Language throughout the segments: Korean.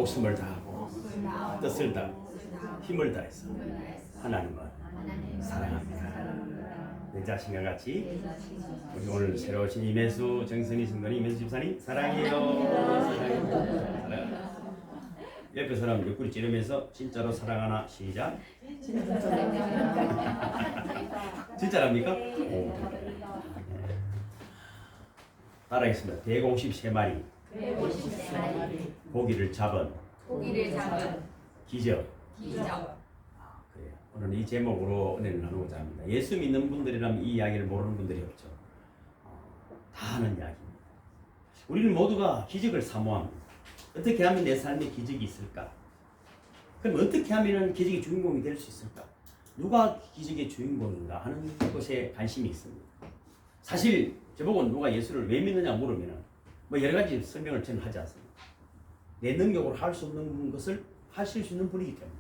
목숨을 다하고 뜻을 다하고 힘을 다해서 하나님을 사랑합니다. 내 자신과 같이 우리 오늘 새로 오신 임혜수 정선희 성도님, 임혜수 집사님 사랑해요. 사랑합니다. 옆에 사람 옆구리 찌르면서 진짜로 사랑하나 시작. 진짜랍니까? 따라하겠습니다. 153마리 고기를 잡은 기적. 그래요. 오늘 이 제목으로 은혜를 나누고자 합니다. 예수 믿는 분들이라면 이 이야기를 모르는 분들이 없죠. 다 아는 이야기입니다. 우리는 모두가 기적을 사모합니다. 어떻게 하면 내 삶에 기적이 있을까? 그럼 어떻게 하면 기적의 주인공이 될 수 있을까? 누가 기적의 주인공인가 하는 것에 관심이 있습니다. 사실 저보고 누가 예수를 왜 믿느냐 물으면 뭐 여러 가지 설명을 저는 하지 않습니다. 내 능력으로 할 수 없는 것을 하실 수 있는 분이기 때문에,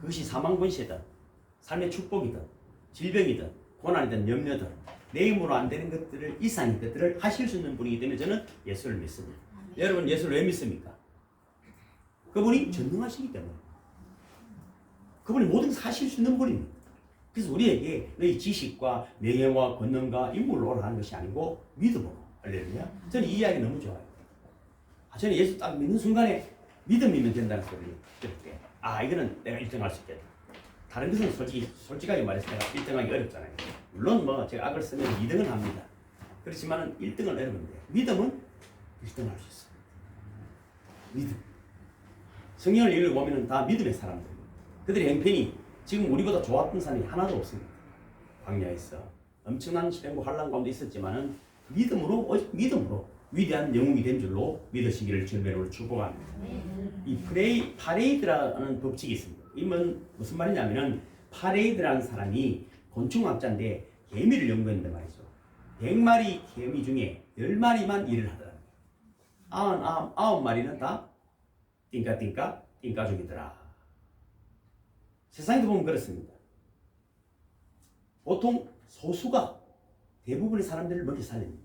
그것이 사망권세든 삶의 축복이든 질병이든 고난이든 염려든 내 힘으로 안 되는 것들을 이상의 것들을 하실 수 있는 분이기 때문에 저는 예수를 믿습니다. 여러분 예수를 왜 믿습니까? 그분이 전능하시기 때문에, 그분이 모든 것을 하실 수 있는 분입니다. 그래서 우리에게 너희 지식과 명예와 권능과 인물로 오라는 것이 아니고 믿음으로. 할렐루야. 저는 이 이야기 너무 좋아요. 저는 예수 딱 믿는 순간에 믿음이면 된다는 소리를 들을 때, 이거는 내가 1등 할 수 있겠다. 다른 것은 솔직하게 말해서 내가 1등하기 어렵잖아요. 물론 뭐 제가 악을 쓰면 2등은 합니다. 그렇지만 1등은 어려운데 믿음은 1등 할 수 있습니다. 믿음. 성경을 읽어보면 다 믿음의 사람들입니다. 그들의 형편이 지금 우리보다 좋았던 사람이 하나도 없습니다. 광야에서 엄청난 시련과 환난 가운데 있었지만은 믿음으로, 오직 믿음으로 위대한 영웅이 된 줄로 믿으시기를 주님으로 축복합니다. 이 파레이드라는 법칙이 있습니다. 이건 무슨 말이냐면은 파레이드라는 사람이 곤충학자인데 개미를 연구했는데 말이죠. 100마리 개미 중에 10마리만 일을 하더랍니다. 99마리는 다 띵까족이더라. 세상에도 보면 그렇습니다. 보통 소수가 대부분의 사람들을 먹여 살립니다.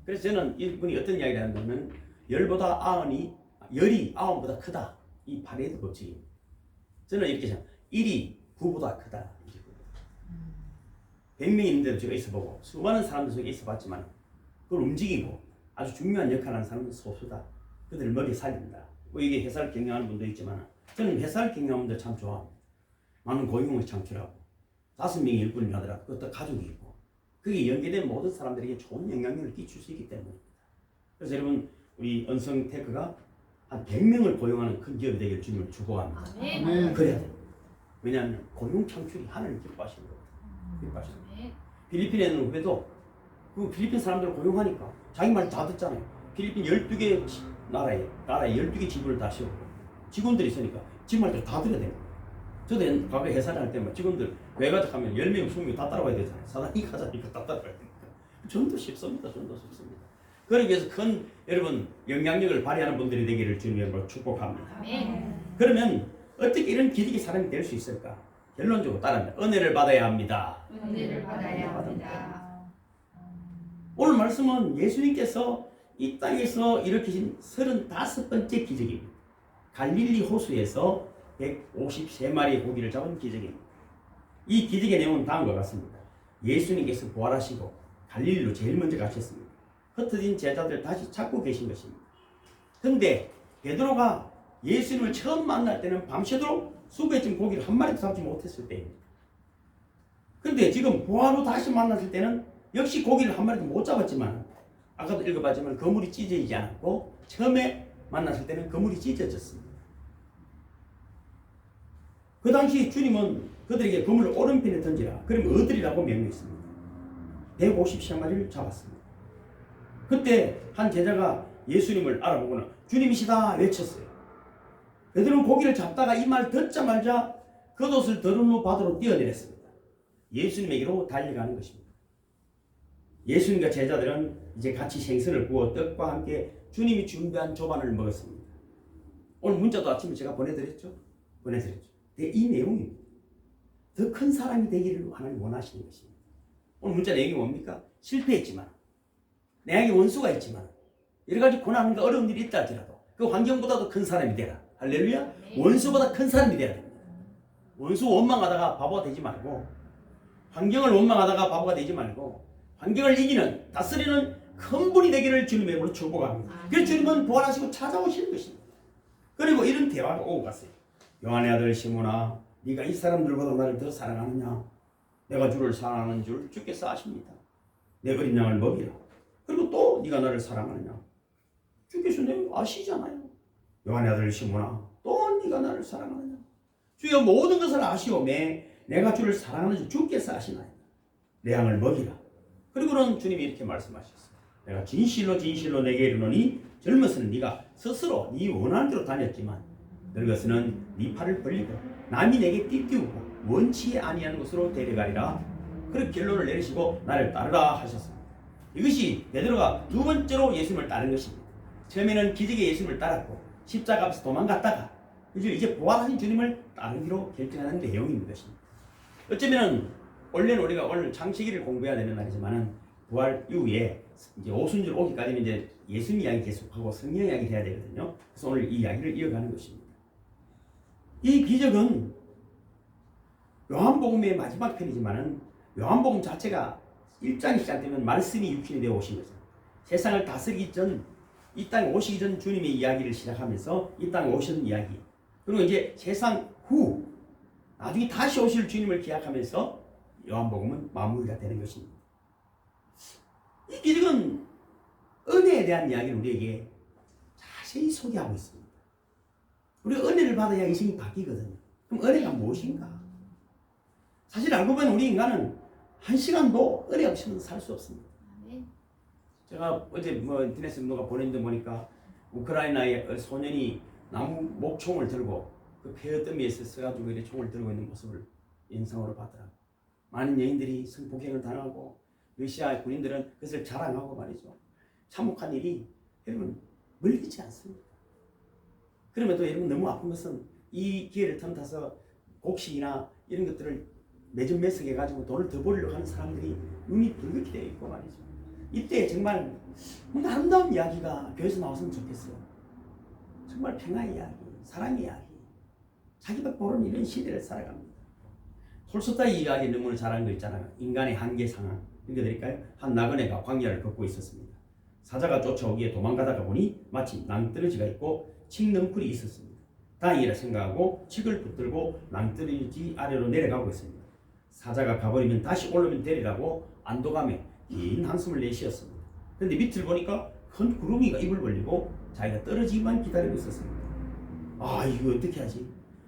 그래서 저는 이분이 어떤 이야기를 하냐면 열이 9보다 크다. 이 파레이드 법칙입니다. 저는 이렇게 생각합니다. 1이 9보다 크다. 100명이 있는데도 제가 있어보고 수많은 사람들 속에 있어봤지만 그걸 움직이고 아주 중요한 역할을 하는 사람은 소수다. 그들을 먹여 살린다. 뭐 이게 회사를 경영하는 분도 있지만 저는 회사를 경영하는 분들 참 좋아합니다. 많은 고용을 창출하고 5명이 일꾼을 하더라도 그것도 가족이 있고 그게 연계된 모든 사람들에게 좋은 영향력을 끼칠 수 있기 때문입니다. 그래서 여러분 우리 언성테크가 한 100명을 고용하는 큰 기업이 되기를 주님을 축복합니다. 그래야 됩니다. 왜냐하면 고용 창출이 하나님 기뻐하시는 거예요. 필리핀에 있는 후배도 그 필리핀 사람들을 고용하니까 자기 말 다 듣잖아요. 필리핀 12개 나라에 12개 지부를 다 씌우고 직원들이 있으니까 지 말대로 다 들어야 돼요. 저도 과거에 회사를 할 때만 직원들 외가적 하면 10명, 20명 다 따라와야 되잖아요. 사장이 가자니까 다 따라와야 되니까. 전도 쉽습니다. 그러기 위해서 큰 여러분 영향력을 발휘하는 분들이 되기를 주님으로 축복합니다. 그러면 어떻게 이런 기득의 사람이 될 수 있을까? 결론적으로 따라합니다. 은혜를 받아야 합니다. 오늘 말씀은 예수님께서 이 땅에서 일으키신 35번째 기적입니다. 갈릴리 호수에서 153마리의 고기를 잡은 기적입니다. 이 기적의 내용은 다음과 같습니다. 예수님께서 부활하시고 갈릴리로 제일 먼저 가셨습니다. 흩어진 제자들 다시 찾고 계신 것입니다. 그런데 베드로가 예수님을 처음 만날 때는 밤새도록 수배진 고기를 한 마리도 잡지 못했을 때입니다. 그런데 지금 부활 후 다시 만났을 때는 역시 고기를 한 마리도 못 잡았지만 아까도 읽어봤지만 그물이 찢어지지 않았고 처음에 만났을 때는 그물이 찢어졌습니다. 그 당시 주님은 그들에게 그물을 오른편에 던지라 그러면 얻으리라고 명령했습니다. 153마리를 잡았습니다. 그때 한 제자가 예수님을 알아보고는 주님이시다 외쳤어요. 베드로는 고기를 잡다가 이 말 듣자마자 겉옷을 더러운 후 바다로 뛰어내렸습니다. 예수님에게로 달려가는 것입니다. 예수님과 제자들은 이제 같이 생선을 구워 떡과 함께 주님이 준비한 조반을 먹었습니다. 오늘 문자도 아침에 제가 보내드렸죠. 이 내용입니다. 더 큰 사람이 되기를 하나님 원하시는 것입니다. 오늘 문자 내용이 뭡니까? 실패했지만, 내게 원수가 있지만, 여러 가지 고난과 어려운 일이 있다 할지라도, 그 환경보다도 큰 사람이 되라. 할렐루야. 원수보다 큰 사람이 되어야 됩니다. 원수 원망하다가 바보가 되지 말고, 환경을 원망하다가 바보가 되지 말고, 환경을 이기는, 다스리는 큰 분이 되기를 주님의 이름으로 축복합니다. 그래서 주님은 부활하시고 찾아오시는 것입니다. 그리고 이런 대화가 오고 갔어요. 요한의 아들 시몬아, 네가 이 사람들보다 나를 더 사랑하느냐? 내가 주를 사랑하는 줄 주께서 아십니다. 내 어린 양을 먹이라. 그리고 또 네가 나를 사랑하느냐? 주께서 내가 아시잖아요. 요한의 아들 시몬아, 또 네가 나를 사랑하느냐? 주여 모든 것을 아시오매 내가 주를 사랑하는 줄 주께서 아시나이다. 내 양을 먹이라. 그리고는 주님이 이렇게 말씀하셨어요. 내가 진실로 진실로 내게 이르노니 젊어서는 네가 스스로 네 원하는 대로 다녔지만 늙어서는 네 팔을 벌리고 남이 내게 띠띠우고 원치 아니하는 곳으로 데려가리라. 그렇게 결론을 내리시고 나를 따르라 하셨습니다. 이것이 베드로가 두 번째로 예수님을 따른 것입니다. 처음에는 기적의 예수님을 따랐고 십자가 앞에서 도망갔다가 이제 부활하신 주님을 따르기로 결정하는 내용인 것입니다. 어쩌면 원래는 우리가 오늘 창세기를 공부해야 되는 날이지만은 부활 이후에 이제 오순절 오기까지는 이제 예수님 이야기 계속하고 성령 이야기 해야 되거든요. 그래서 오늘 이 이야기를 이어가는 것입니다. 이 기적은 요한복음의 마지막 편이지만은 요한복음 자체가 1장이 시작되면 말씀이 육신이 되어 오신 거죠. 세상을 다스리기 전, 이 땅에 오시기 전 주님의 이야기를 시작하면서 이 땅에 오신 이야기. 그리고 이제 세상 후, 나중에 다시 오실 주님을 기약하면서 요한복음은 마무리가 되는 것입니다. 이 기적은 은혜에 대한 이야기를 우리에게 자세히 소개하고 있습니다. 우리가 은혜를 받아야 인생이 바뀌거든요. 그럼 은혜가 무엇인가? 사실 알고 보면 우리 인간은 한 시간도 은혜 없이는 살 수 없습니다. 제가 어제 인터넷에 누가 보낸 데 보니까 우크라이나의 소년이 나무 목총을 들고 그 폐어더미에서 써가지고 이렇게 총을 들고 있는 모습을 영상으로 봤더라고요. 많은 여인들이 성폭행을 당하고 러시아 군인들은 그것을 자랑하고 말이죠. 참혹한 일이 여러분 멀리지 않습니다. 그럼에도 여러분 너무 아픈 것은 이 기회를 틈타서 곡식이나 이런 것들을 매점매석해가지고 돈을 더 벌려고 하는 사람들이 눈이 붉게 되어 있고 말이죠. 이때 정말 뭔가 아름다운 이야기가 교회에서 나왔으면 좋겠어요. 정말 평화의 이야기, 사랑의 이야기. 자기밖에 모르는 이런 시대를 살아갑니다. 톨스토이 이야기 너무 잘하는 거 있잖아요. 인간의 한계 상황. 읽어드릴까요? 한 나그네가 광야를 걷고 있었습니다. 사자가 쫓아오기에 도망가다가 보니 마침 낭떠러지가 있고 칡넝쿨이 있었습니다. 다행이라 생각하고 칡을 붙들고 낭떠러지 아래로 내려가고 있습니다. 사자가 가버리면 다시 올라오면 되리라고 안도감에 긴 한숨을 내쉬었습니다. 그런데 밑을 보니까 큰 구름이가 입을 벌리고 자기가 떨어지기만 기다리고 있었습니다. 아, 이거 어떻게 하지?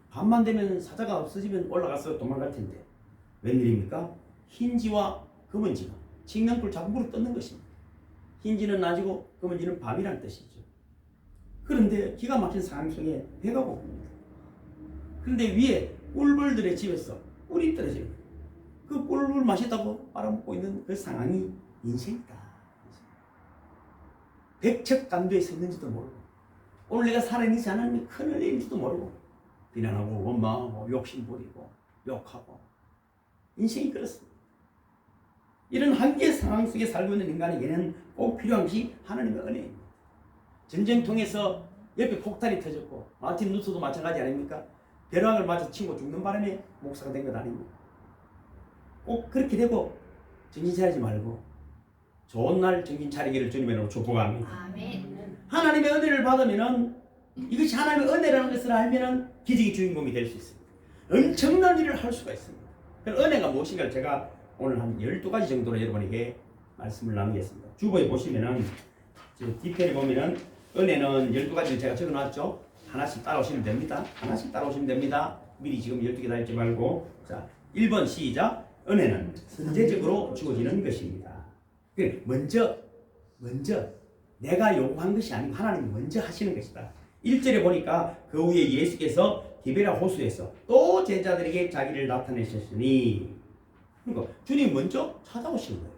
밤만 되면 사자가 없어지면 올라가서 도망갈 텐데 웬일입니까? 흰지와 검은지가 칡넝쿨 잡으로 떴는 것입니다. 흰지는 낮이고 검은지는 밤이라는 뜻이죠. 그런데 기가 막힌 상황 속에 배가 고픕니다. 그런데 위에 꿀벌들의 집에서 꿀이 떨어져요. 그 꿀을 마시다고 빨아먹고 있는 그 상황이 인생이다. 백척간도에 서 있는지도 모르고 오늘 내가 살아있는지 하나님이 큰 은혜인지도 모르고 비난하고 원망하고 욕심부리고 욕하고 인생이 그렇습니다. 이런 한계의 상황 속에 살고 있는 인간에게는 꼭 필요한 것이 하나님의 은혜입니다. 전쟁통에서 옆에 폭탄이 터졌고 마틴 루터도 마찬가지 아닙니까? 벼락을 맞아 치고 죽는 바람에 목사가 된 것 아닙니까? 꼭 그렇게 되고 정신 차리지 말고 좋은 날 정신 차리기를 주님으로 축복합니다. 아멘. 하나님의 은혜를 받으면은 이것이 하나님의 은혜라는 것을 알면은 기적의 주인공이 될 수 있습니다. 엄청난 일을 할 수가 있습니다. 은혜가 무엇인가를 제가 오늘 한 12가지 정도로 여러분에게 말씀을 나누겠습니다. 주보에 보시면은 뒤편에 보면은 은혜는 12가지를 제가 적어놨죠. 하나씩 따라오시면 됩니다. 하나씩 따라오시면 됩니다. 미리 지금 12개 다 읽지 말고. 자, 1번 시작. 은혜는 선제적으로 주어지는 것입니다. 먼저 내가 요구한 것이 아니고 하나님이 먼저 하시는 것이다. 1절에 보니까 그 후에 예수께서 디베랴 호수에서 또 제자들에게 자기를 나타내셨으니, 그러니까 주님 먼저 찾아오신 거예요.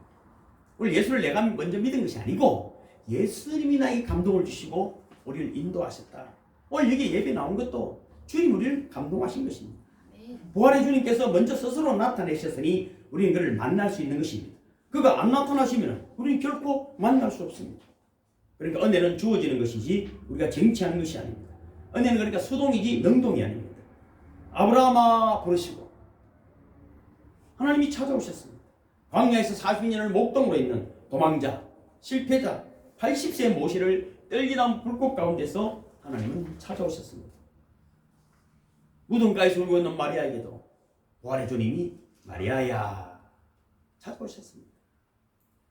오늘 예수를 내가 먼저 믿은 것이 아니고 예수님이 나에게 감동을 주시고 우리를 인도하셨다. 오늘 여기 예배 나온 것도 주님 우리를 감동하신 것입니다. 부활의 주님께서 먼저 스스로 나타내셨으니 우리는 그를 만날 수 있는 것입니다. 그가 안 나타나시면 우리는 결코 만날 수 없습니다. 그러니까 은혜는 주어지는 것이지 우리가 쟁취하는 것이 아닙니다. 은혜는 그러니까 수동이지 능동이 아닙니다. 아브라함아 부르시고 하나님이 찾아오셨습니다. 광야에서 40년을 목동으로 있는 도망자, 실패자, 80세 모세를 떨기나무 불꽃 가운데서 하나님은 찾아오셨습니다. 무덤가에서 울고 있는 마리아에게도 부활의 주님이 마리아야 찾아오셨습니다.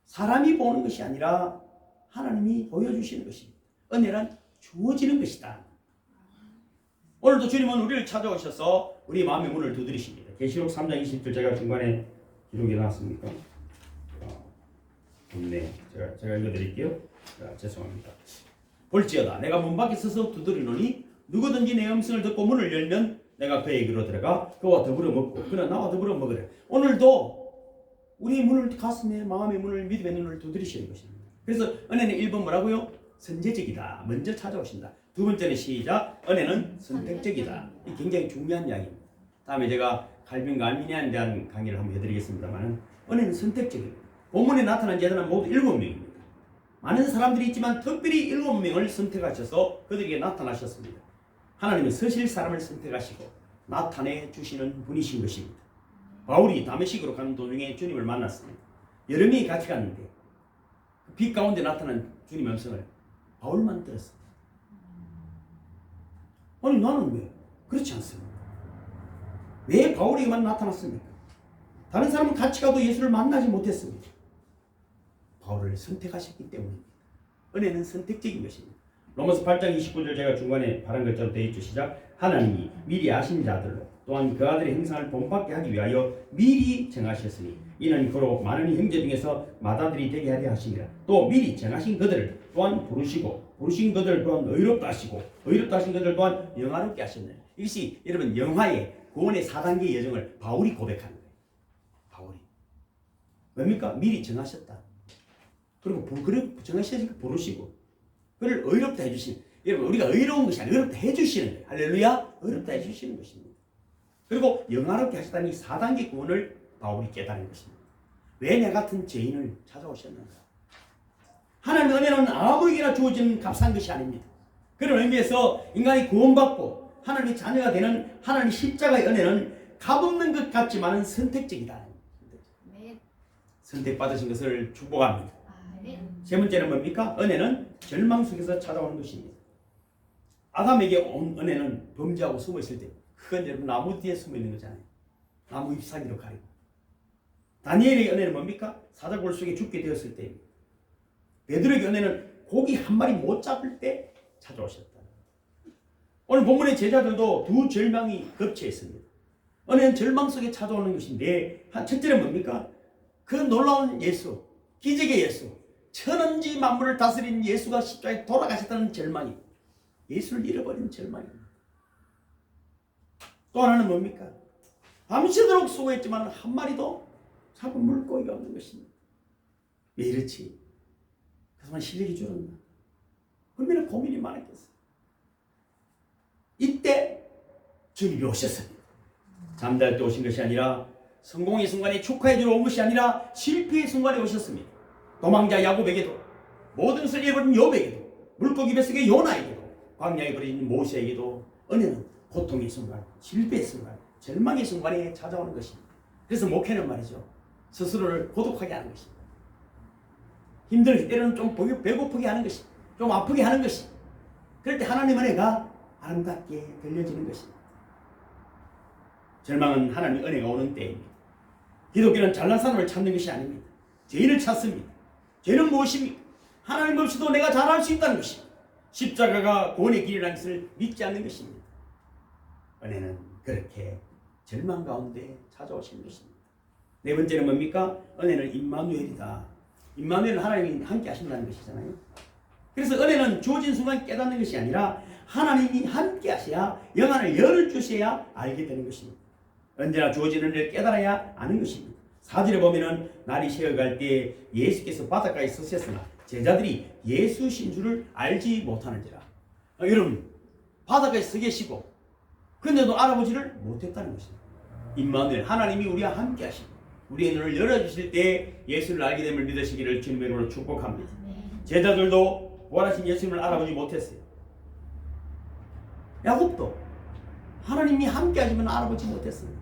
사람이 보는 것이 아니라 하나님이 보여주시는 것입니다. 은혜란 주어지는 것이다. 오늘도 주님은 우리를 찾아오셔서 우리 마음의 문을 두드리십니다. 계시록 3장 20절 제가 중간에 기록이 나왔습니까? 네, 제가 읽어드릴게요. 죄송합니다. 볼지어다 내가 문 밖에 서서 두드리노니 누구든지 내 음성을 듣고 문을 열면 내가 그에게로 들어가 그와 더불어 먹고 그는 나와 더불어 먹으래. 오늘도 우리 문을 가슴에 마음의 문을 믿음의 눈을 두드리시는 것입니다. 그래서 은혜는 1번 뭐라고요? 선제적이다. 먼저 찾아오신다. 두 번째는 시작. 은혜는 선택적이다. 이 굉장히 중요한 이야기입니다. 다음에 제가 칼빈과 알미니안에 대한 강의를 한번 해드리겠습니다만 은혜는 선택적입니다. 본문에 나타난 제자는 모두 7명입니다. 많은 사람들이 있지만 특별히 7명을 선택하셔서 그들에게 나타나셨습니다. 하나님은 서실 사람을 선택하시고 나타내 주시는 분이신 것입니다. 바울이 다메섹으로 가는 도중에 주님을 만났습니다. 여러 명이 같이 갔는데 빛 가운데 나타난 주님의 음성을 바울만 들었습니다. 아니 나는 왜? 그렇지 않습니다. 왜 바울에게만 나타났습니까? 다른 사람은 같이 가도 예수를 만나지 못했습니다. 바울을 선택하셨기 때문입니다. 은혜는 선택적인 것입니다. 로마서 8장 29절 제가 중간에 바른 것처럼 되어 있죠. 시작. 하나님이 미리 아신 자들로 또한 그 아들의 행상을 본받게 하기 위하여 미리 정하셨으니 이는 그로 많은 형제 중에서 맏아들이 되게 하려 하시니라. 또 미리 정하신 그들을 또한 부르시고 부르신 그들을 또한 의롭다 하시고 의롭다 하신 그들 또한 영화롭게 하셨느니라. 이것이 여러분 영화의 구원의 4단계 여정을 바울이 고백하는 거예요. 바울이 뭡니까? 미리 정하셨다. 그리고 정하시니까 부르시고 그를 의롭다 해주시는, 여러분 우리가 의로운 것이 아니라 의롭다 해주시는 거예요. 할렐루야. 의롭다 해주시는 것입니다. 그리고 영화롭게 하시다니 4단계 구원을 바울이 깨달은 것입니다. 왜 내 같은 죄인을 찾아오셨는가? 하나님의 은혜는 아무에게나 주어지는 값싼 것이 아닙니다. 그런 의미에서 인간이 구원받고 하나님의 자녀가 되는 하나님 십자가의 은혜는 값없는 것 같지만 선택적이다. 선택받으신 것을 축복합니다. 세 번째는 뭡니까? 은혜는 절망 속에서 찾아오는 것입니다. 아담에게 온 은혜는 범죄하고 숨어있을 때 그건 여러분 나무 뒤에 숨어있는 거잖아요. 나무 잎사귀로 가리고. 다니엘의 은혜는 뭡니까? 사자굴 속에 죽게 되었을 때입니다. 베드로에게 은혜는 고기 한 마리 못 잡을 때 찾아오셨다. 오늘 본문의 제자들도 두 절망이 겹쳐있습니다. 은혜는 절망 속에 찾아오는 것인데 첫째는 뭡니까? 그 놀라운 예수, 기적의 예수, 천원지 만물을 다스린 예수가 십자가에 돌아가셨다는 절망이, 예수를 잃어버린 절망입니다. 또 하나는 뭡니까? 밤새도록 수고했지만 한 마리도 잡은 물고기가 없는 것입니다. 왜 이렇지? 그동안 실력이 줄었나? 얼마나 고민이 많았겠어요. 이때 주님이 오셨습니다. 잠잘 때 오신 것이 아니라 성공의 순간에 축하해 주러 온 것이 아니라 실패의 순간에 오셨습니다. 도망자 야곱에게도 모든 것을 잃어버린 욥에게도 물고기 뱃속의 요나에게도 광야에 버린 모세에게도 은혜는 고통의 순간, 실패의 순간, 절망의 순간에 찾아오는 것입니다. 그래서 목회는 말이죠. 스스로를 고독하게 하는 것입니다. 힘들게 때로는 좀 배고프게 하는 것입니다. 좀 아프게 하는 것입니다. 그럴 때 하나님 은혜가 아름답게 들려지는 것입니다. 절망은 하나님 은혜가 오는 때입니다. 기독교는 잘난 사람을 찾는 것이 아닙니다. 죄인을 찾습니다. 죄는 무엇입니까? 하나님 없이도 내가 잘할 수 있다는 것입니다. 십자가가 구원의 길이라는 것을 믿지 않는 것입니다. 은혜는 그렇게 절망 가운데 찾아오시는 것입니다. 네 번째는 뭡니까? 은혜는 임마누엘이다. 임마누엘은 하나님이 함께 하신다는 것이잖아요. 그래서 은혜는 주어진 순간 깨닫는 것이 아니라 하나님이 함께 하셔야 영안을 열어주셔야 알게 되는 것입니다. 언제나 주어진 은혜를 깨달아야 아는 것입니다. 4절에 보면은 날이 새어갈 때 예수께서 바닷가에 서셨으나 제자들이 예수신 줄을 알지 못하는지라. 여러분 바닷가에 서 계시고 그런데도 알아보지를 못했다는 것입니다. 임마누엘 하나님이 우리와 함께 하시고 우리의 눈을 열어주실 때 예수를 알게 됨을 믿으시기를 주님의 이름으로 축복합니다. 제자들도 부활하신 예수님을 알아보지 못했어요. 야곱도 하나님이 함께 하시면 알아보지 못했습니다.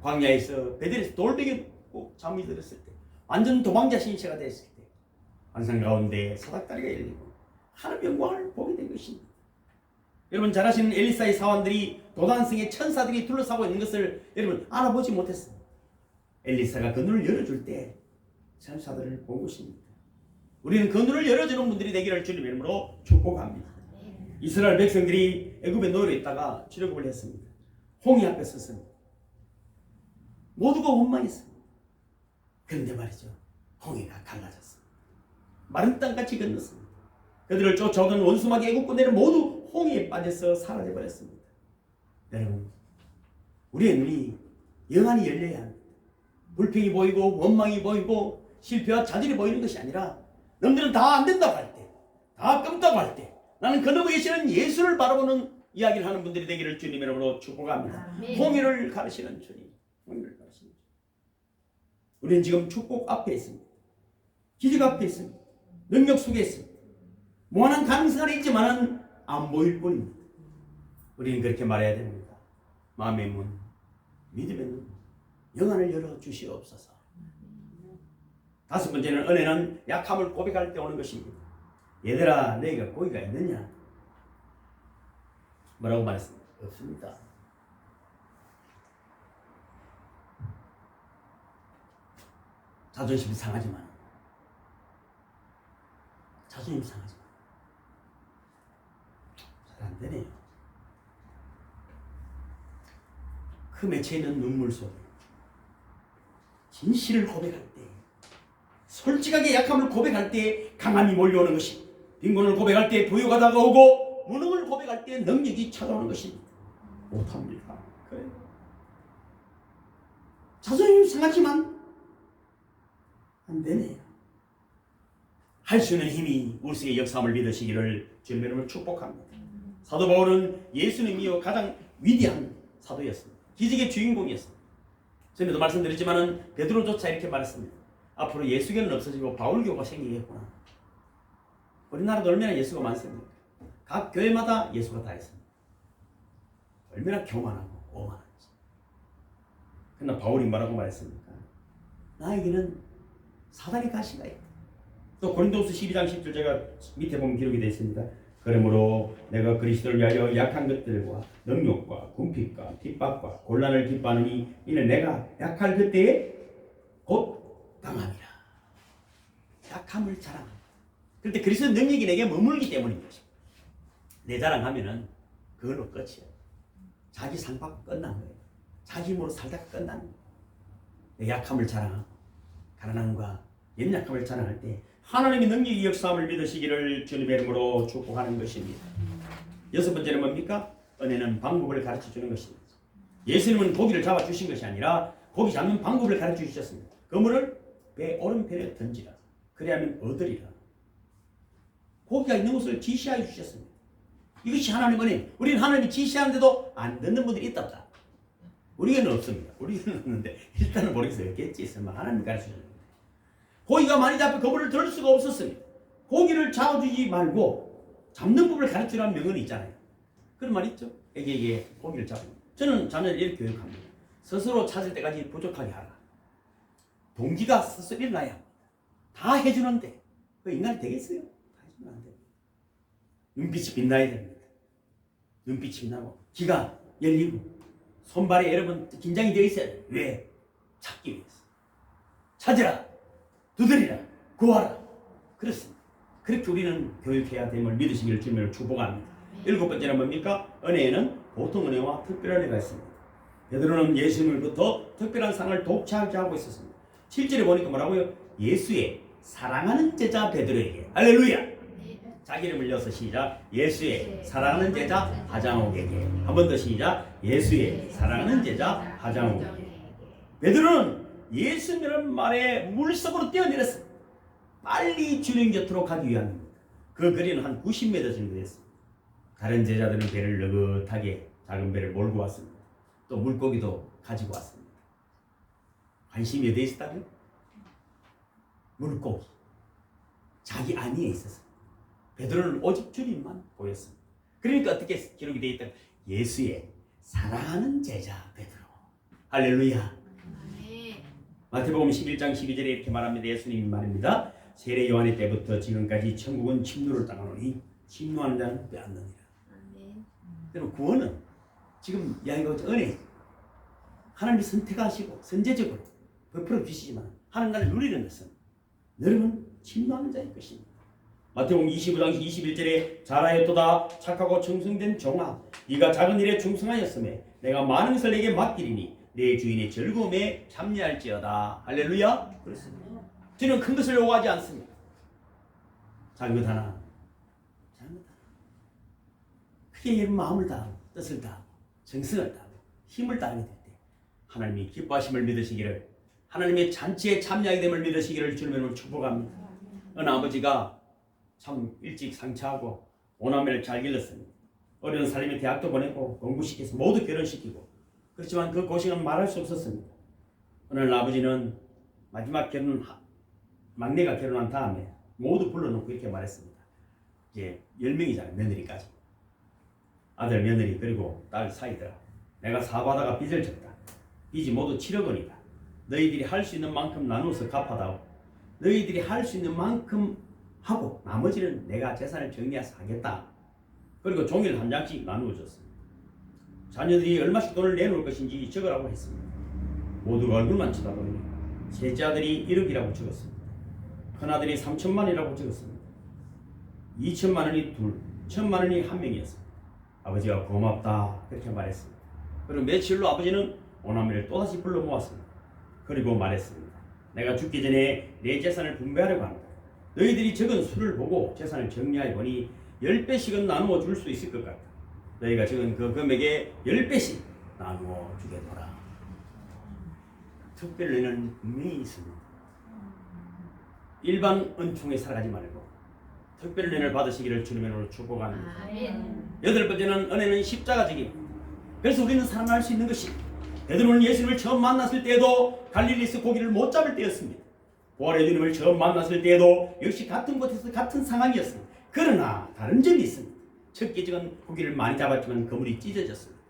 광야에서 베델에서 돌베개고 잠이 들었을 때, 완전 도망자 신세가 됐을 때 환상 가운데 사닥다리가 열리고 하나님의 영광을 보게 된 것입니다. 여러분 잘 아시는 엘리사의 사원들이 도단성의 천사들이 둘러싸고 있는 것을 여러분 알아보지 못했습니다. 엘리사가 그 눈을 열어줄 때 천사들을 본 것입니다. 우리는 그 눈을 열어주는 분들이 되기를 주님의 이름으로 축복합니다. 이스라엘 백성들이 애굽에 놓여 있다가 출애굽을 했습니다. 홍해 앞에 섰습니다. 모두가 원망했습니다. 그런데 말이죠, 홍해가 갈라졌습니다. 마른 땅같이 건넜습니다. 그들을 쫓아오던 원수마귀 애국 군대는 모두 홍해에 빠져서 사라져버렸습니다. 여러분, 우리의 눈이 영안이 열려야 합니다. 불평이 보이고 원망이 보이고 실패와 자질이 보이는 것이 아니라, 너희들은 다 안 된다고 할 때, 다 끔다고 할 때, 나는 그 너머에 계시는 예수를 바라보는 이야기를 하는 분들이 되기를 주님의 이름으로 축복합니다. 홍해를 가르치는 주님, 홍해를 가르치는 주님. 우리는 지금 축복 앞에 있습니다. 기적 앞에 있습니다. 능력 속에 있습니다. 무한한 가능성이 있지만은 안 보일 뿐입니다. 우리는 그렇게 말해야 됩니다. 마음의 문, 믿음의 눈, 영안을 열어 주시옵소서. 다섯 번째는 은혜는 약함을 고백할 때 오는 것입니다. 얘들아, 너희가 고기가 있느냐? 뭐라고 말했습니까? 없습니다. 자존심이 상하지만, 자존심이 상하지만 잘 안 되네요. 그 맺혀 있는 눈물 속에 진실을 고백할 때, 솔직하게 약함을 고백할 때 강함이 몰려오는 것이, 빈곤을 고백할 때 부유가 다가오고 무능을 고백할 때 능력이 찾아오는 것입니다. 못합니다. 그래요. 자존심이 상하지만 안 되네요. 할 수 있는 힘이 우리 속에 역사함을 믿으시기를 주님의 이름으로 축복합니다. 사도 바울은 예수님이요 가장 위대한 사도였습니다. 기적의 주인공이었습니다. 전에도 말씀드렸지만 베드로조차 이렇게 말했습니다. 앞으로 예수교는 없어지고 바울교가 생기겠구나. 우리나라도 얼마나 예수가 많습니까? 각 교회마다 예수가 다 있습니다. 얼마나 교만하고 오만한지. 그러나 바울이 뭐라고 말했습니까? 나에게는 사단의 가시가 있다. 또 고린도후서 12장 10절 밑에 보면 기록이 되어 있습니다. 그러므로 내가 그리스도를 위하여 약한 것들과 능력과 궁핍과 핍박과 곤란을 기뻐하느니 이는 내가 약할 그때에 곧 강함이라. 약함을 자랑합니다. 그런데 그리스도 능력이 내게 머물기 때문인 것입니다. 내 자랑하면은 그걸로 끝이에요. 자기 상 받고 끝난 거예요. 자기 힘으로 살다가 끝난 거예요. 내 약함을 자랑하고 가난함과 연약함을 자랑할 때 하나님의 능력이 역사함을 믿으시기를 주님의 이름으로 축복하는 것입니다. 여섯 번째는 뭡니까? 은혜는 방법을 가르쳐 주는 것입니다. 예수님은 고기를 잡아 주신 것이 아니라 고기 잡는 방법을 가르쳐 주셨습니다. 그물을 배 오른편에 던지라. 그래야만 얻으리라. 고기가 있는 곳을 지시하여 주셨습니다. 이것이 하나님의 은혜. 우리는 하나님이 지시하는데도 안 듣는 분들이 있다 없다. 우리에게는 없습니다. 우리에게는 없는데 일단은 모르겠어요. 있겠지. 설마 하나님이 가르쳐 주는 건데. 고기가 많이 잡혀 그물을 들 수가 없었습니다. 고기를 잡아주지 말고 잡는 법을 가르치라는 명언이 있잖아요. 그런 말 있죠. 애기에게 고기를 잡으면. 저는 자녀를 이렇게 교육합니다. 스스로 찾을 때까지 부족하게 하라. 동기가 스스로 일어나야 합니다. 다 해주는데 그 인간이 되겠어요? 다 해주면 안 돼요. 눈빛이 빛나야 됩니다. 눈빛이 빛나고 귀가 열리고 손발에 여러분 긴장이 되어 있어야 돼요. 왜? 찾기 위해서. 찾으라. 두드리라. 구하라. 그렇습니다. 그렇게 우리는 교육해야 됨을 믿으시기를 주님을 축복합니다. 일곱 번째는 뭡니까? 은혜에는 보통 은혜와 특별한 은혜가 있습니다. 베드로는 예수님으로부터 특별한 상을 독차지하고 있었습니다. 7절에 보니까 뭐라고요? 예수의 사랑하는 제자 베드로에게 할렐루야! 자기 이름을 이어서 시작. 예수의 사랑하는 제자 하장옥에게. 한 번 더 시작. 예수의 사랑하는 제자 하장옥에게. 베드로는 예수님이라는 말에 물속으로 뛰어내렸습니다. 빨리 주님 곁으로 가기 위함입니다. 그 거리는 한 90m 정도 됐습니다. 다른 제자들은 배를 느긋하게 작은 배를 몰고 왔습니다. 또 물고기도 가지고 왔습니다. 관심이 어디에 있었다고요? 물고기. 자기 안위에 있었습니다. 베드로는 오직 주님만 보였습니다. 그러니까 어떻게 기록이 되어 있다? 예수의 사랑하는 제자 베드로. 할렐루야. 마태복음 11장 12절에 이렇게 말합니다. 예수님이 말입니다. 세례 요한의 때부터 지금까지 천국은 침노를 당하노니 침노하는 자는 빼앗느니라. 여러분, 구원은 지금 이야기가 은혜. 하나님이 선택하시고 선제적으로 베풀어 주시지만 하나님 나라를 누리는 것은 여러분 침노하는 자의 것입니다. 마태복음 25장 21절에 잘하였도다 착하고 충성된 종아, 네가 작은 일에 충성하였음에 내가 많은 것을 내게 맡기리니 내 주인의 즐거움에 참여할지어다. 할렐루야. 그렇습니다. 저는 큰 것을 요구하지 않습니다. 작은 것 하나, 작은 것 하나. 크게 여러분 마음을 다하고 뜻을 다하고 정성을 다하고 힘을 다하게 될 때 하나님이 기뻐하심을 믿으시기를, 하나님의 잔치에 참여하게 됨을 믿으시기를 주님으로 축복합니다. 어느 아버지가 참 일찍 상처하고 오남매를 잘 길렀습니다. 어려운 사람이 대학도 보내고 공부시켜서 모두 결혼시키고, 그렇지만 그 고생은 말할 수 없었습니다. 어느 날 아버지는 마지막 막내가 결혼한 다음에 모두 불러놓고 이렇게 말했습니다. 이제 10명이잖아요. 며느리까지. 아들, 며느리, 그리고 딸 사이더라. 내가 사업하다가 빚을 졌다. 빚이 모두 7억 원이다. 너희들이 할 수 있는 만큼 나누어서 갚아다오. 너희들이 할 수 있는 만큼 하고 나머지는 내가 재산을 정리해서 하겠다. 그리고 종이를 한 장씩 나누어 줬습니다. 자녀들이 얼마씩 돈을 내놓을 것인지 적으라고 했습니다. 모두가 얼굴만 쳐다보니 셋째 아들이 1억이라고 적었습니다. 큰아들이 3천만이라고 적었습니다. 2천만 원이 둘, 1천만 원이 한 명이었습니다. 아버지가 고맙다 그렇게 말했습니다. 그리고 며칠 후 아버지는 오남매를 또다시 불러 모았습니다. 그리고 말했습니다. 내가 죽기 전에 내 재산을 분배하려고 한다. 너희들이 적은 수를 보고 재산을 정리해 보니 10배씩은 나누어 줄 수 있을 것 같다. 너희가 적은 그 금액에 10배씩 나누어 주겠노라. 특별히는 분명히 있습니다. 일반 은총에 살아가지 말고 특별 은혜를 받으시기를 주님의 이름으로 축복합니다. 여덟 번째는 은혜는 십자가적입니다. 그래서 우리는 살아날 수 있는 것이, 베드로는 예수님을 처음 만났을 때에도 갈릴리에서 고기를 못 잡을 때였습니다. 부활의 주님을 처음 만났을 때에도 역시 같은 곳에서 같은 상황이었습니다. 그러나 다른 점이 있습니다. 첫 기적은 고기를 많이 잡았지만 그물이 찢어졌습니다.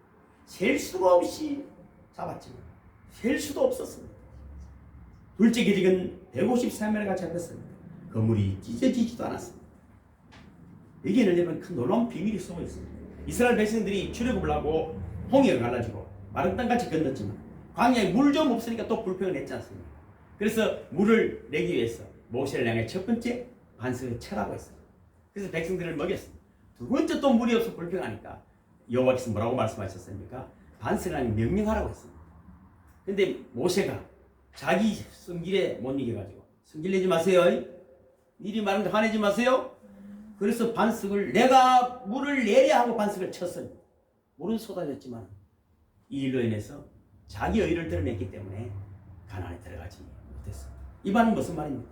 셀 수가 없이 잡았지만 셀 수도 없었습니다. 둘째 기적은 153마리가 잡혔습니다. 그물이 찢어지지도 않았습니다. 여기에는 여러분 큰 놀라운 비밀이 숨어 있습니다. 이스라엘 백성들이 출애굽을 하고 홍해가 갈라지고 마른 땅같이 건넜지만 광야에 물 좀 없으니까 또 불평을 했지 않습니까? 그래서 물을 내기 위해서 모세를 향해 첫 번째 반석을 쳐라고 했습니다. 그래서 백성들을 먹였습니다. 두 번째 또 물이 없어 불평하니까 여호와께서 뭐라고 말씀하셨습니까? 반석을 명령하라고 했습니다. 근데 모세가 자기 성질에 못 이겨가지고 성질내지 마세요. 일이 많은데 화내지 마세요. 그래서 반석을, 내가 물을 내려 하고 반석을 쳤습니다. 물은 쏟아졌지만 이 일로 인해서 자기 의를 드러냈기 때문에 가나안에 들어가지 못했습니다. 이 말은 무슨 말입니까?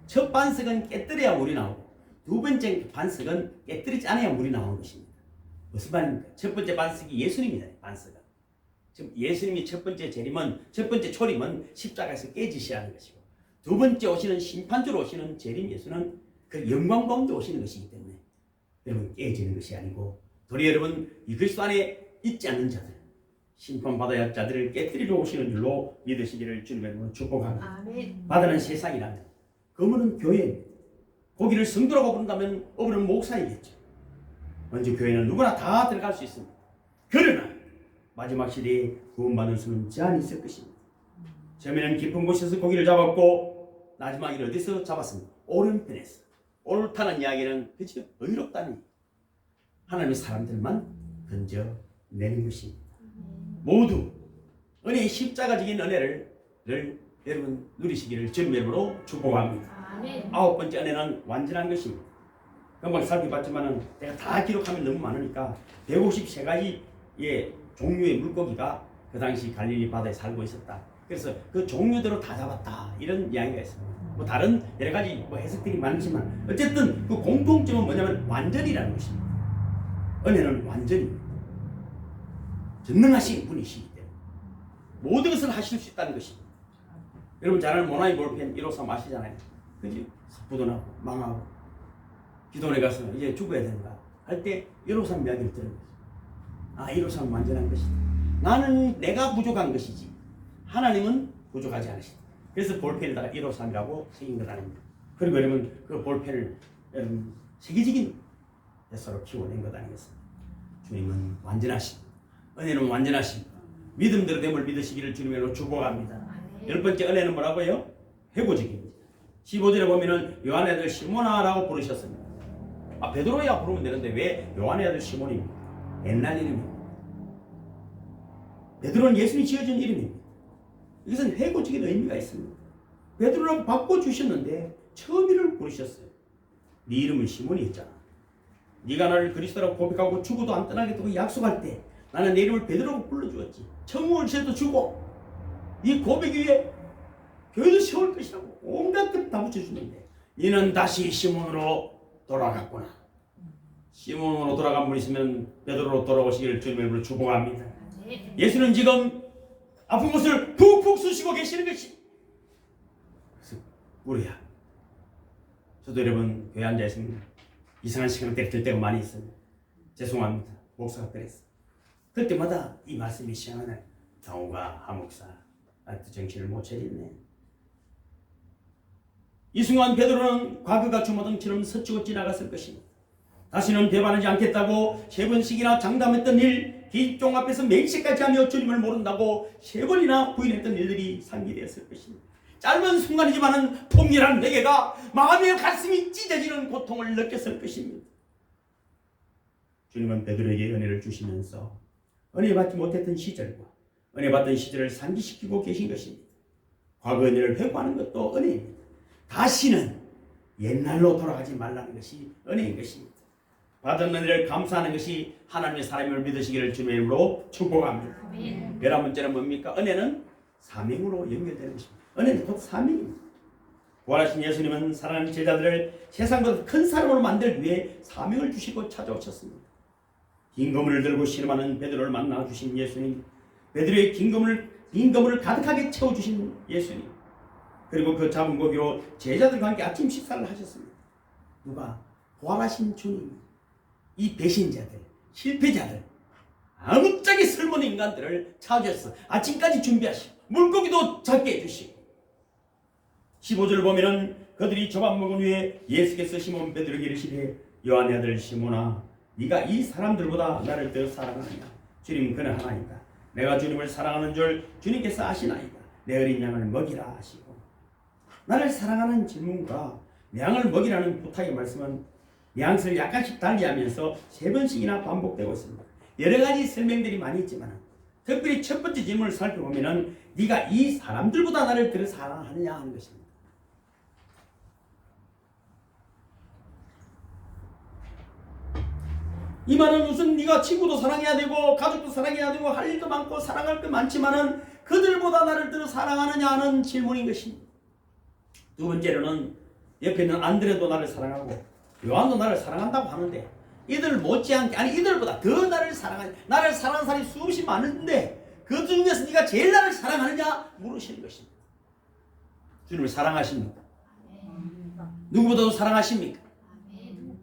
첫 반석은 깨뜨려야 물이 나오고 두 번째 반석은 깨뜨리지 않아야 물이 나오는 것입니다. 무슨 말입니까? 첫 번째 반석이 예수님이잖아요. 반석은 지금 예수님이 첫 번째 초림은 십자가에서 깨지셔야 하는 것이고, 두 번째 오시는 심판주로 오시는 재림 예수는 그 영광 가운데 오시는 것이기 때문에 여러분 깨지는 것이 아니고, 도리 여러분 이 그리스도 안에 있지 않는 자들, 심판받아야 할 자들을 깨뜨리러 오시는 줄로 믿으시기를 주님의 이름으로 축복합니다. 아멘. 바다는 세상이라면 그물은 교회입니다. 거기를 성도라고 부른다면 어부는 목사이겠죠. 먼저 교회는 누구나 다 들어갈 수 있습니다. 그러나 마지막 시대에 구원받는 수는 제한이 있을 것입니다. 처음에는 깊은 곳에서 고기를 잡았고 마지막에는 어디서 잡았습니까? 오른편에서. 옳다는 이야기는 그죠? 의롭다는, 하나님의 사람들만 건져내는 것입니다. 모두 은혜의 십자가적인 은혜를 여러분 누리시기를 주님의 이름으로 축복합니다. 아홉 번째 은혜는 완전한 것입니다. 금방 살펴봤지만 내가 다 기록하면 너무 많으니까 153가지의 종류의 물고기가 그 당시 갈릴리 바다에 살고 있었다. 그래서 그 종류대로 다 잡았다, 이런 이야기가 있습니다. 뭐 다른 여러 가지 해석들이 많지만 어쨌든 그 공통점은 뭐냐면 완전이라는 것입니다. 은혜는 완전입니다. 전능하신 분이시기 때문에 모든 것을 하실 수 있다는 것입니다. 여러분 잘 아는 모나미 볼펜 153 아시잖아요. 그지? 습부도 나고 망하고 기도원에 가서 이제 죽어야 된다 할 때 153 이야기를 들은 거죠. 아, 153은 완전한 것이다. 나는 내가 부족한 것이지 하나님은 부족하지 않으시다. 그래서 볼펜에다가 153이라고 새긴 것 아닙니다. 그리고 여러분 그 볼펜을 여러분 세계적인 대사로 키워낸 것 아니겠습니까? 주님은 완전하십니다. 은혜는 완전하십니다. 믿음대로 됨을 믿으시기를 주님으로 축복합니다. 열 번째 은혜는 뭐라고요? 회고적입니다. 15절에 보면은 요한의 아들 시몬아라고 부르셨습니다. 아, 베드로야 부르면 되는데 왜 요한의 아들 시몬입니까? 옛날 이름입니다. 베드로는 예수님이 지어준 이름입니다. 이것은 회고적인 의미가 있습니다. 베드로라고 바꿔주셨는데 처음 이름을 부르셨어요. 네 이름은 시몬이 했잖아. 네가 나를 그리스도라고 고백하고 죽어도 안 떠나겠다고 약속할 때 나는 내 이름을 베드로라고 불러주었지. 천국을 죄도 주고 네 고백 위에 교회도 세울 것이라고 온갖 것 다 붙여주는데 너는 다시 시몬으로 돌아갔구나. 시몬으로 돌아간 분 있으면 베드로로 돌아오시기를 주님의 이름으로 축복합니다. 예수는 지금 아픈 곳을 푹푹 쑤시고 계시는 것이. 그래서 우리야, 저도 여러분 교회 앉아 있으면 이상한 시간을 들 때가 많이 있습니다. 죄송합니다. 목사가 그랬어. 그럴 때마다 이 말씀이 시행하는 경우가 하목사 나한테 정신을 못 차리네. 이 순간 베드로는 과거가 주마등처럼 스치고 지나갔을 것입니다. 다시는 배반하지 않겠다고 3번씩이나 장담했던 일, 길종 앞에서 맹세까지 하며 주님을 모른다고 3번이나 부인했던 일들이 상기되었을 것입니다. 짧은 순간이지만은 통렬한 내게가 마음의 가슴이 찢어지는 고통을 느꼈을 것입니다. 주님은 베드로에게 은혜를 주시면서 은혜 받지 못했던 시절과 은혜 받던 시절을 상기시키고 계신 것입니다. 과거 은혜를 회고하는 것도 은혜입니다. 다시는 옛날로 돌아가지 말라는 것이 은혜인 것입니다. 받은 은혜를 감사하는 것이 하나님의 사람임을 믿으시기를 주님의 이름으로 축복합니다. 11번째는 뭡니까? 은혜는 사명으로 연결되는 것입니다. 은혜는 곧 사명입니다. 부활하신 예수님은 사랑하는 제자들을 세상보다 큰 사람으로 만들기 위해 사명을 주시고 찾아오셨습니다. 긴 그물을 들고 신음하는 베드로를 만나 주신 예수님, 베드로의 긴 그물을 가득하게 채워주신 예수님, 그리고 그 잡은 고기로 제자들과 함께 아침 식사를 하셨습니다. 누가? 부활하신 주님이 이 배신자들, 실패자들, 아무짝에 쓸모없는 인간들을 찾아서 아침까지 준비하시고 물고기도 잡게 해주시고 15절을 보면은 그들이 저밥 먹은 후에 예수께서 시몬 베드로에게 이르시되 요한의 아들 시몬아 네가 이 사람들보다 나를 더 사랑하느냐. 주님 그는 하나이다. 내가 주님을 사랑하는 줄 주님께서 아시나이다. 내 어린 양을 먹이라 하시고 나를 사랑하는 질문과 내 양을 먹이라는 부탁의 말씀은 뉘앙스를 약간씩 달리하면서 3번씩이나 반복되고 있습니다. 여러 가지 설명들이 많이 있지만 특별히 첫 번째 질문을 살펴보면 네가 이 사람들보다 나를 더 사랑하느냐 하는 것입니다. 이 말은 우선 네가 친구도 사랑해야 되고 가족도 사랑해야 되고 할 일도 많고 사랑할 게 많지만은 그들보다 나를 더 사랑하느냐 하는 질문인 것입니다. 두 번째로는 옆에 있는 안드레도 나를 사랑하고 요한도 나를 사랑한다고 하는데 이들 못지않게 아니 이들보다 더 나를 사랑하는 사람이 수없이 많은데 그 중에서 네가 제일 나를 사랑하느냐 물으시는 것입니다. 주님을 사랑하십니까? 누구보다도 사랑하십니까?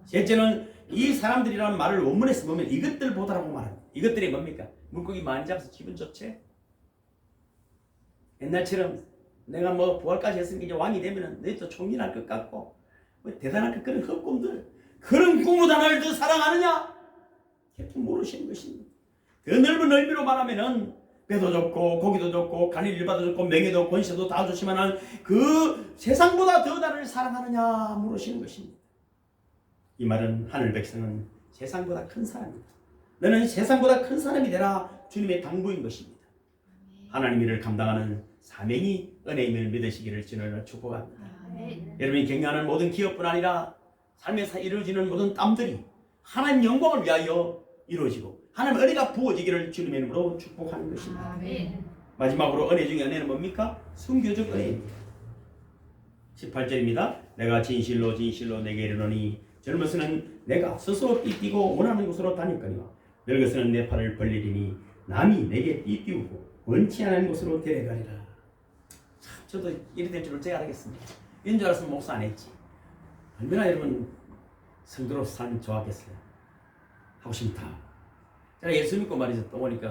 셋째는 이 사람들이라는 말을 원문에서 보면 이것들보다라고 말합니다. 이것들이 뭡니까? 물고기 많이 잡아서 기분 좋지? 옛날처럼 내가 뭐 부활까지 했으니까 이제 왕이 되면은 너희도 총리날 것 같고 뭐 대단할 것 그런 헛꿈들 그런 꿈보다 나를 더 사랑하느냐? 계속 모르시는 것입니다. 그 넓은 의미로 말하면은 배도 좋고 고기도 좋고 갈릴 일바도 좋고 명예도 권세도 다 좋지만은 그 세상보다 더 나를 사랑하느냐 물으시는 것입니다. 이 말은 하늘 백성은 세상보다 큰 사람입니다. 너는 세상보다 큰 사람이 되라 주님의 당부인 것입니다. 하나님 일을 감당하는 사명이 은혜임을 믿으시기를 주님으로 축복합니다. 여러분이 경영하는 모든 기업뿐 아니라 삶에서 이루어지는 모든 땀들이 하나님 영광을 위하여 이루어지고 하나님 은혜가 부어지기를 주님의 이름으로 축복하는 것입니다. 마지막으로 은혜 중에 은혜는 뭡니까? 순교적 은혜입니다. 18절입니다. 내가 진실로 진실로 내게 이르노니 젊어서는 내가 스스로 삐뛰고 원하는 곳으로 다닐거니와 늙어서는 내 팔을 벌리리니 남이 내게 삐뛰우고 원치 않은 곳으로 데려가리라. 참 저도 이래 될 줄을 제가 알겠습니다. 이런 줄 알았으면 목사 안 했지. 얼마나 여러분 성도로 살면 좋았겠어요. 하고 싶다. 제가 예수 믿고 말이죠. 또 오니까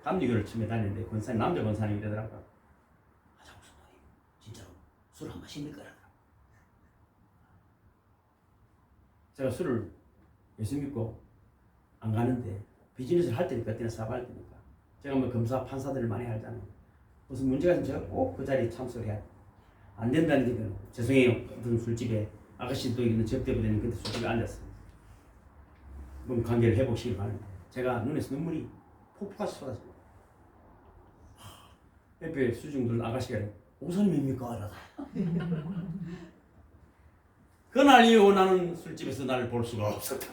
감리교를 처음에 다녔는데 권사님, 남자 권사님이 되더라고요. 장수님 진짜로 술 한 마시는 거라. 제가 술을 예수 믿고 안 가는데 비즈니스를 할 때니까 그때는 사업할 때니까 제가 뭐 검사 판사들을 많이 알잖아요. 무슨 문제가 있으면 제가 꼭 그 자리에 참석을 해야 돼. 안 된다는 얘기는 죄송해요. 어떤 술집에 아가씨도 있는 접대부대는 그때 술집에 앉았어요. 그럼 관계를 회복시키기 바랍니다. 제가 눈에서 눈물이 폭포같이 쏟아집니다. 옆에 수중들 아가씨가 오선님입니까? 그날 이후 나는 술집에서 나를 볼 수가 없었다.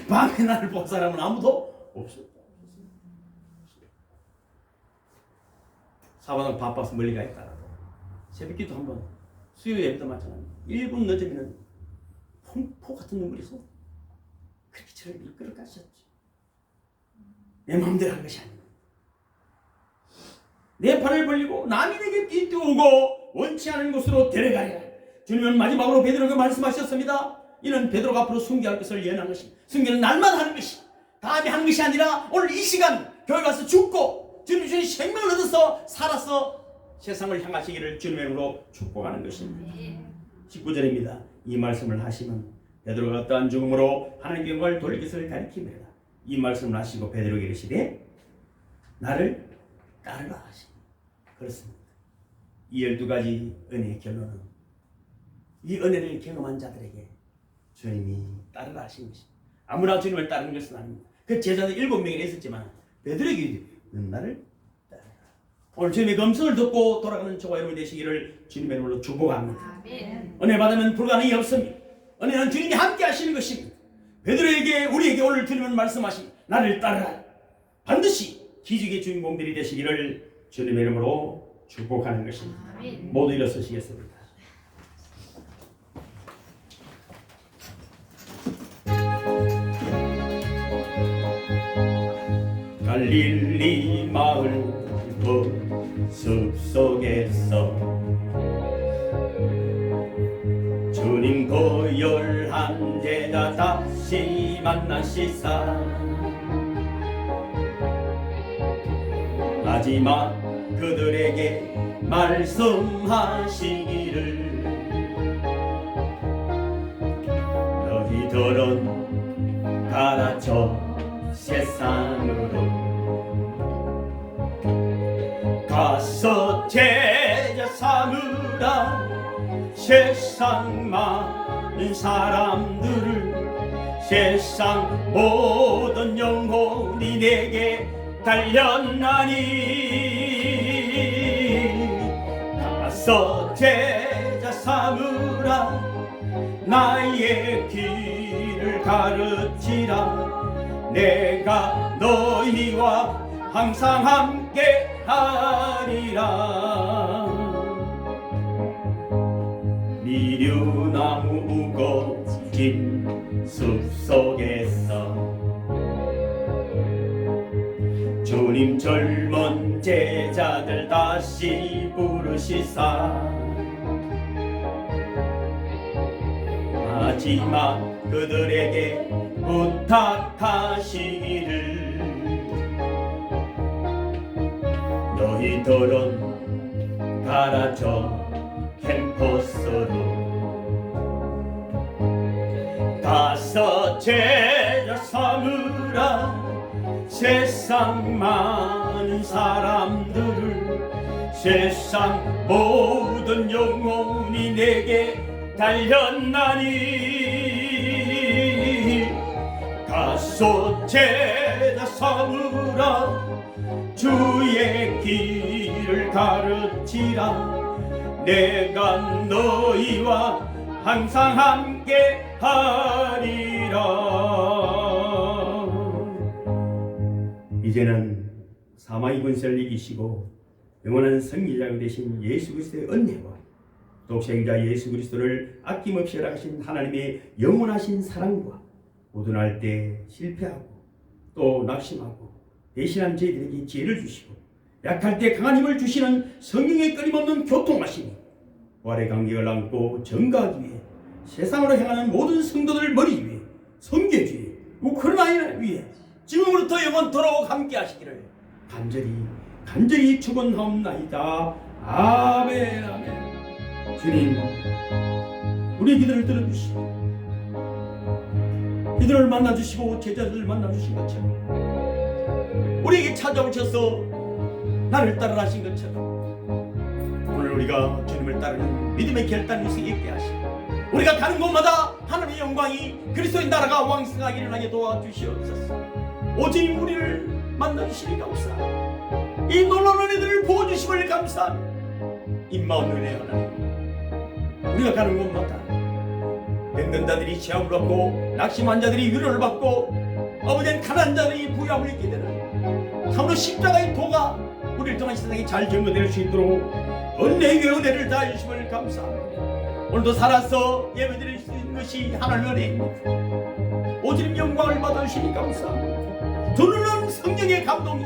밤에 나를 본 사람은 아무도 없었다. 사바당 바빠서 멀리 가 있다라도 새벽기도 한번 수요 예배도 마찬가지 1분 늦으면 폭포 같은 눈물이 쏟아. 그렇게 저를 이끌어 가셨지. 내 마음대로 한 것이 아니고 내 팔을 벌리고 남이 내게 띠띠우고 원치 않은 곳으로 데려가야. 주님은 마지막으로 베드로에게 말씀하셨습니다. 이는 베드로가 앞으로 순교할 것을 예언한 것입니다. 순교는 날마다 하는 것이 다음에 하는 것이 아니라 오늘 이 시간 교회 가서 죽고 주님 주신 생명을 얻어서 살아서 세상을 향하시기를 주님의 이름으로 축복하는 것입니다. 19절입니다. 이 말씀을 하시면 베드로가 어떠한 죽음으로 하나님께 영광을 돌릴 것을 가리킵니다. 이 말씀을 하시고 베드로에게 이르시되 나를 따르라 하십니다. 그렇습니다. 이 12가지 은혜의 결론은 이 은혜를 경험한 자들에게 주님이 따르라 하신 것입니다. 아무나 주님을 따르는 것은 아닙니다. 그 제자들 7명이 있었지만 베드로에게 나를 따르라. 오늘 주님의 음성을 듣고 돌아가는 저와 여러분 되시기를 주님의 이름으로 축복합니다. 아멘. 은혜 받으면 불가능이 없습니다. 은혜는 주님이 함께 하시는 것입니다. 베드로에게 우리에게 오늘 주님은 말씀하신 나를 따르라. 반드시 기적의 주인공들이 되시기를 주님의 이름으로 축복하는 것입니다. 아멘. 모두 일어서시겠습니다. 갈릴리 마을 숲속에서 주님 고열한 제자 다시 만나시사 마지막 그들에게 말씀하시기를 너희들은 가라쳐 세상으로 가서 제자 삼으라. 세상 많은 사람들을 세상 모든 영혼이 내게 달렸나니 가서 제자 삼으라. 나의 길을 가르치라. 내가 너희와 항상 함께 하리라. 미류나무 우거진 숲속에서 주님 젊은 제자들 다시 부르시사 마지막 그들에게 부탁하시기를 너희들은 가라져 캠퍼스로 가서 제자 삼으라. 세상 많은 사람들을 세상 모든 영혼이 내게 달렸나니 가서 제자 삼으라. 주의 길을 가르치라. 내가 너희와 항상 함께 하리라. 이제는 사망의 권세를 이기시고 영원한 승리자가 되신 예수 그리스도의 은혜와 독생자 예수 그리스도를 아낌없이 허락하신 하나님의 영원하신 사랑과 모든할 때 실패하고 또 낙심하고 배신한 저희들에게 지혜를 주시고 약할 때 강한 힘을 주시는 성령의 끊임없는 교통하심이 부활의 간격을 안고 증거하기 위해 세상으로 향하는 모든 성도들 머리 위에, 성계주에, 우크라이나 위에 지금부터 영원토록 함께 하시기를 간절히 축원하옵나이다. 아멘 아멘. 주님, 우리 기도를 들어주시고 이들을 만나주시고 제자들을 만나주신 것처럼 우리에게 찾아오셔서 나를 따르라 하신 것처럼 오늘 우리가 주님을 따르는 믿음의 결단을 있게 하시고 우리가 가는 곳마다 하나님의 영광이 그리스도의 나라가 왕성하게 일어나게 도와주시옵소서. 오직 우리를 만나주시니 감사합니다. 이 놀라운 은혜들을 부어주심을 감사합니다. 임마누엘의 하나님, 우리가 가는 곳마다 병든 자들이 체험을 받고 낙심한 자들이 위로를 받고 아버지는 가난한 자들이 부유함을 입게 되는 참으로 십자가의 도가 우리를 통한 세상에 잘 전거될 수 있도록 은혜의 은혜를 다해주심을 감사합니다. 오늘도 살아서 예배드릴 수 있는 것이 하나님의 은혜입니다. 오직 영광을 받아주시니 감사합니다. 놀라운 성령의 감동이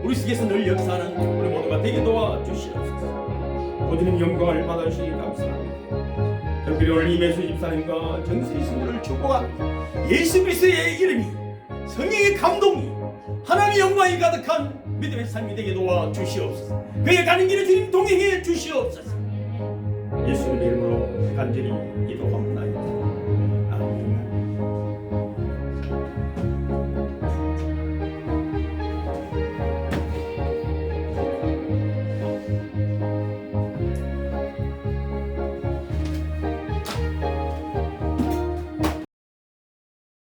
우리 속에서 늘 역사하는 우리 모두가 되게 도와주시옵소서. 오직 영광을 받아주시니 감사합니다. 특별히 오늘 이매수 집사님과 정수희 성도를 축복합니다. 예수 그리스도의 이름이 성령의 감동이 하나님의 영광이 가득한 믿음의 삶이 되게 도와주시옵소서. 그의 가는 길에 주님 동행해 주시옵소서. 예수님의 이름으로 간절히 기도합니다.